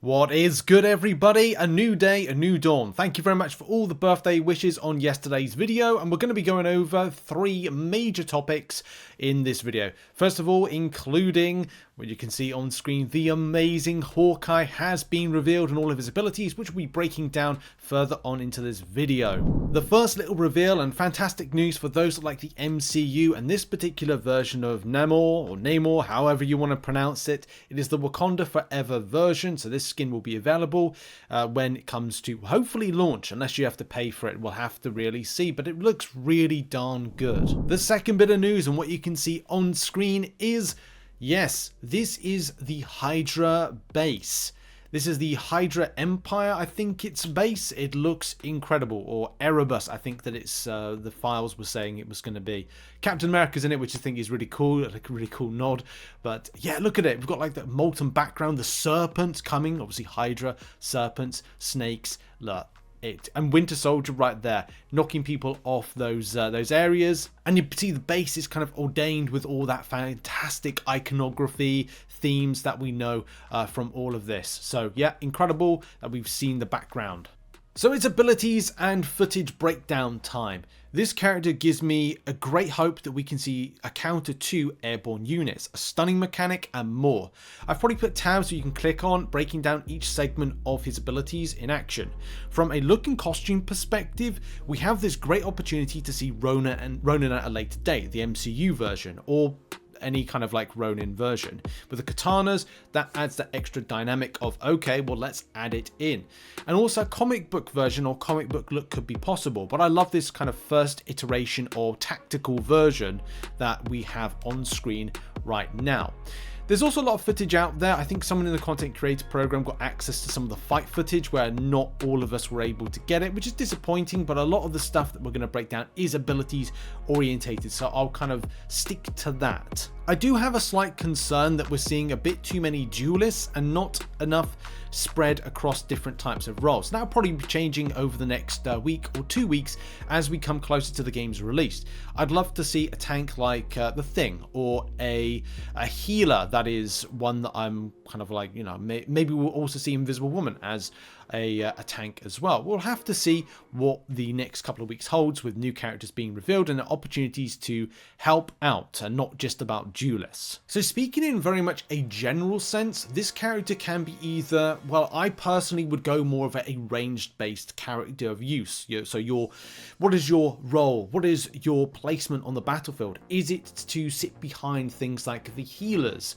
What is good, everybody? A new day, a new dawn. Thank you very much for all the birthday wishes on yesterday's video, and we're going to be going over 3 major topics in this video. First of all, including what you can see on screen, the amazing Hawkeye has been revealed and all of his abilities, which we'll be breaking down further on into this video. The first little reveal, and fantastic news for those that like the MCU and this particular version of Namor, or Namor, however you want to pronounce it. It is the Wakanda Forever version, so this skin will be available when it comes to hopefully launch, unless you have to pay for it. We'll have to really see, but it looks really darn good. The second bit of news, and what you can see on screen, is yes, this is the Hydra base. This is the Hydra Empire, I think it's base. It looks incredible. Or Erebus, I think that it's the files were saying it was going to be. Captain America's in it, which I think is really cool, like a really cool nod. But yeah, look at it. We've got like the molten background, the serpents coming, obviously Hydra, serpents, snakes, look. And Winter Soldier right there, knocking people off those areas. And you see the base is kind of ordained with all that fantastic iconography, themes that we know from all of this. So yeah, incredible that we've seen the background. So its abilities and footage breakdown time. This character gives me a great hope that we can see a counter to airborne units, a stunning mechanic, and more. I've probably put tabs so you can click on, breaking down each segment of his abilities in action. From a look and costume perspective, we have this great opportunity to see Ronin at a later date, the MCU version, or any kind of like Ronin version. With the katanas, that adds that extra dynamic of, okay, well, let's add it in. And also a comic book version or comic book look could be possible, but I love this kind of first iteration or tactical version that we have on screen right now. There's also a lot of footage out there. I think someone in the content creator program got access to some of the fight footage where not all of us were able to get it, which is disappointing, but a lot of the stuff that we're going to break down is abilities orientated, so I'll kind of stick to that. I do have a slight concern that we're seeing a bit too many duelists and not enough spread across different types of roles. That'll probably be changing over the next week or 2 weeks as we come closer to the game's release. I'd love to see a tank like the Thing, or a healer that is one that I'm kind of like, you know, maybe we'll also see Invisible Woman as a tank as well. We'll have to see what the next couple of weeks holds with new characters being revealed and opportunities to help out and not just about duelists. So speaking in very much a general sense, this character can be either, well, I personally would go more of a ranged based character of use. So what is your role? What is your placement on the battlefield? Is it to sit behind things like the healers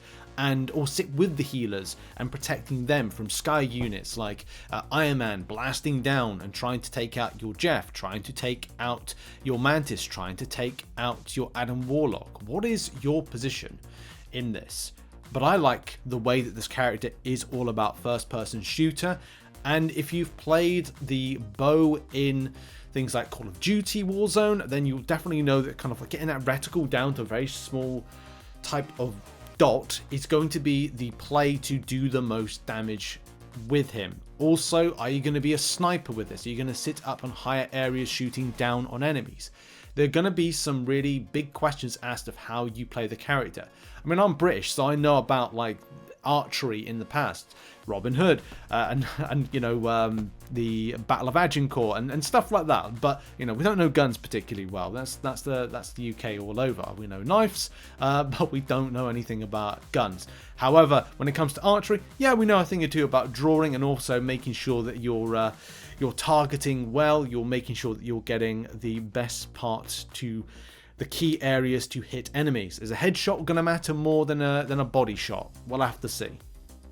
or sit with the healers and protecting them from sky units like Iron Man blasting down and trying to take out your Jeff, trying to take out your Mantis, trying to take out your Adam Warlock? What is your position in this? But I like the way that this character is all about first person shooter, and if you've played the bow in things like Call of Duty Warzone, then you'll definitely know that kind of like getting that reticle down to a very small type of dot is going to be the play to do the most damage with him. Also, are you going to be a sniper with this? Are you going to sit up on higher areas shooting down on enemies? There are going to be some really big questions asked of how you play the character. I mean, I'm British, so I know about like Archery in the past, Robin Hood, and you know, the Battle of Agincourt and stuff like that. But you know, we don't know guns particularly well. That's the UK all over. We know knives, but we don't know anything about guns. However, when it comes to archery, yeah, we know a thing or two about drawing and also making sure that you're targeting well. You're making sure that you're getting the best parts to the key areas to hit enemies. Is a headshot going to matter more than a body shot? We'll have to see.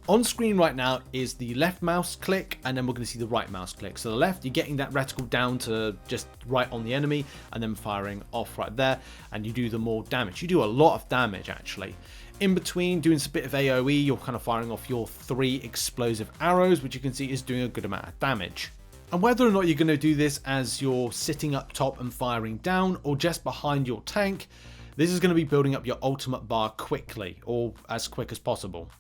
On screen right now is the left mouse click, and then we're going to see the right mouse click. So the left, you're getting that reticle down to just right on the enemy and then firing off right there, and you do the more damage. You do a lot of damage actually. In between, doing a bit of AoE, you're kind of firing off your 3 explosive arrows, which you can see is doing a good amount of damage. And whether or not you're going to do this as you're sitting up top and firing down, or just behind your tank, this is going to be building up your ultimate bar quickly, or as quick as possible.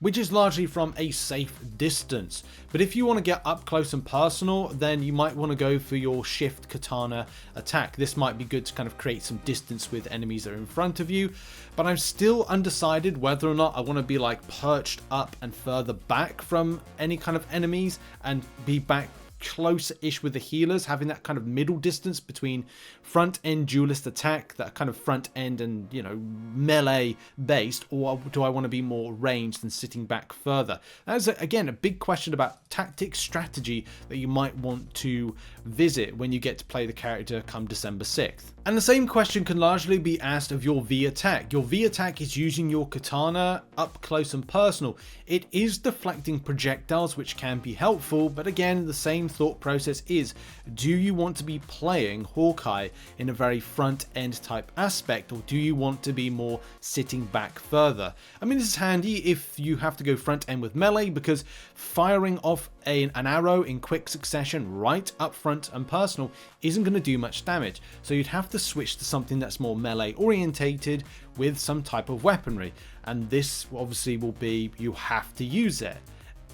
which is largely from a safe distance. But if you want to get up close and personal, then you might want to go for your shift katana attack. This might be good to kind of create some distance with enemies that are in front of you, but I'm still undecided whether or not I want to be like perched up and further back from any kind of enemies and be back closer-ish with the healers, having that kind of middle distance between front-end duelist attack, that kind of front-end and, you know, melee based, or do I want to be more ranged and sitting back further? That's, again, a big question about tactics, strategy that you might want to visit when you get to play the character come December 6th. And the same question can largely be asked of your V attack. Your V attack is using your katana up close and personal. It is deflecting projectiles, which can be helpful, but again, the same thought process is, do you want to be playing Hawkeye in a very front end type aspect, or do you want to be more sitting back further? I mean, this is handy if you have to go front end with melee, because firing off an arrow in quick succession right up front and personal isn't going to do much damage, so you'd have to switch to something that's more melee orientated with some type of weaponry, and this obviously will be, you have to use it.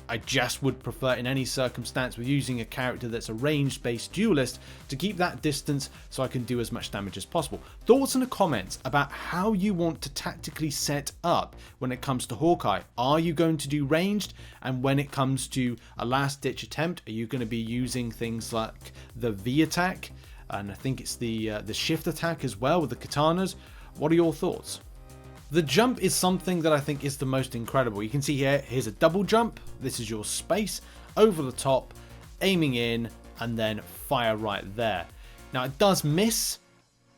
I just would prefer in any circumstance with using a character that's a ranged based duelist to keep that distance so I can do as much damage as possible. Thoughts in the comments about how you want to tactically set up when it comes to Hawkeye. Are you going to do ranged? And when it comes to a last ditch attempt, are you going to be using things like the V attack? And I think it's the shift attack as well with the katanas. What are your thoughts? The jump is something that I think is the most incredible. You can see here, here's a double jump. This is your space over the top, aiming in, and then fire right there. Now it does miss,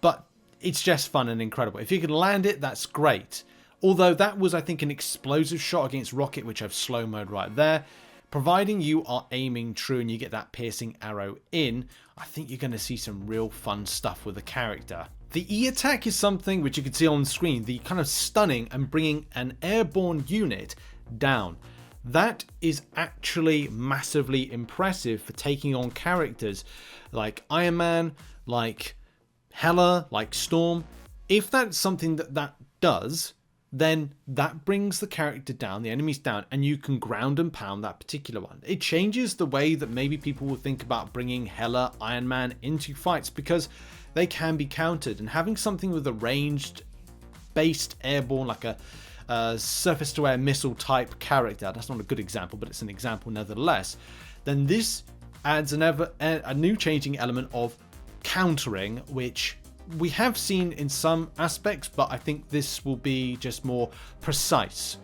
but it's just fun and incredible. If you can land it, that's great. Although that was, I think, an explosive shot against Rocket, which I've slow mode right there. Providing you are aiming true and you get that piercing arrow in, I think you're going to see some real fun stuff with the character. The E attack is something which you can see on the screen, the kind of stunning and bringing an airborne unit down. That is actually massively impressive for taking on characters like Iron Man, like Hela, like Storm. If that's something that does, then that brings the character down, the enemies down, and you can ground and pound that particular one. It changes the way that maybe people will think about bringing Hela, Iron Man into fights, because they can be countered, and having something with a ranged based airborne, like a surface to air missile type character, that's not a good example, but it's an example nevertheless, then this adds a new changing element of countering, which we have seen in some aspects, but I think this will be just more precise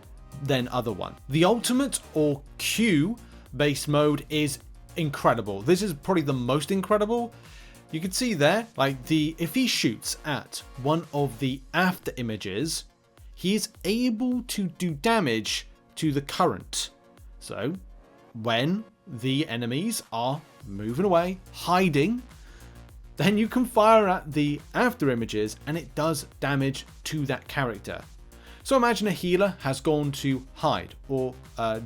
than other one. The ultimate or Q base mode is incredible. This is probably the most incredible. You can see there, like if he shoots at one of the after images, he is able to do damage to the current. So when the enemies are moving away, hiding, then you can fire at the after images and it does damage to that character. So imagine a healer has gone to hide or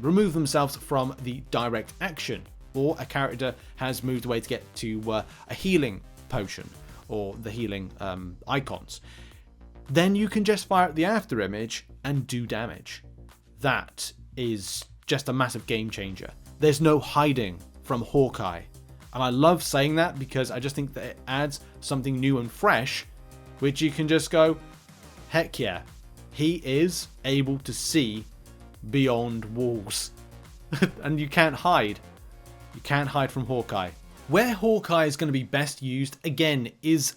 remove themselves from the direct action, or a character has moved away to get to a healing potion or the healing icons. Then you can just fire at the after image and do damage. That is just a massive game changer. There's no hiding from Hawkeye. And I love saying that because I just think that it adds something new and fresh, which you can just go, heck yeah, he is able to see beyond walls. And you can't hide. You can't hide from Hawkeye. Where Hawkeye is going to be best used, again, is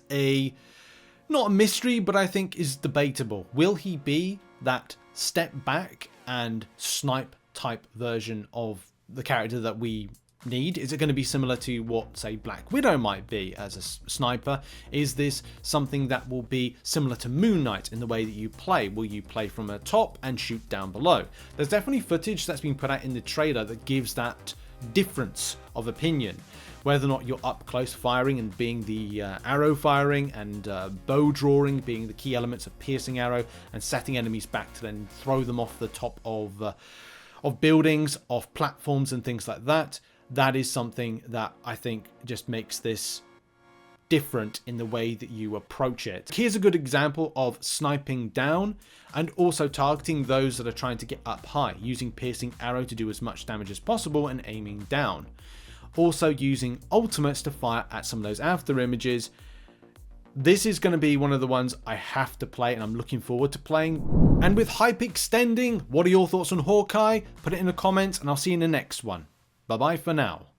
not a mystery, but I think is debatable. Will he be that step back and snipe type version of the character that we need? Is it going to be similar to what, say, Black Widow might be as a sniper? Is this something that will be similar to Moon Knight in the way that you play? Will you play from a top and shoot down below? There's definitely footage that's been put out in the trailer that gives that difference of opinion. Whether or not you're up close firing and being the arrow firing, and bow drawing being the key elements of piercing arrow and setting enemies back to then throw them off the top of buildings, off platforms and things like that. That is something that I think just makes this different in the way that you approach it. Here's a good example of sniping down and also targeting those that are trying to get up high, using piercing arrow to do as much damage as possible and aiming down. Also using ultimates to fire at some of those after images. This is going to be one of the ones I have to play and I'm looking forward to playing. And with hype extending, what are your thoughts on Hawkeye? Put it in the comments and I'll see you in the next one. Bye bye for now.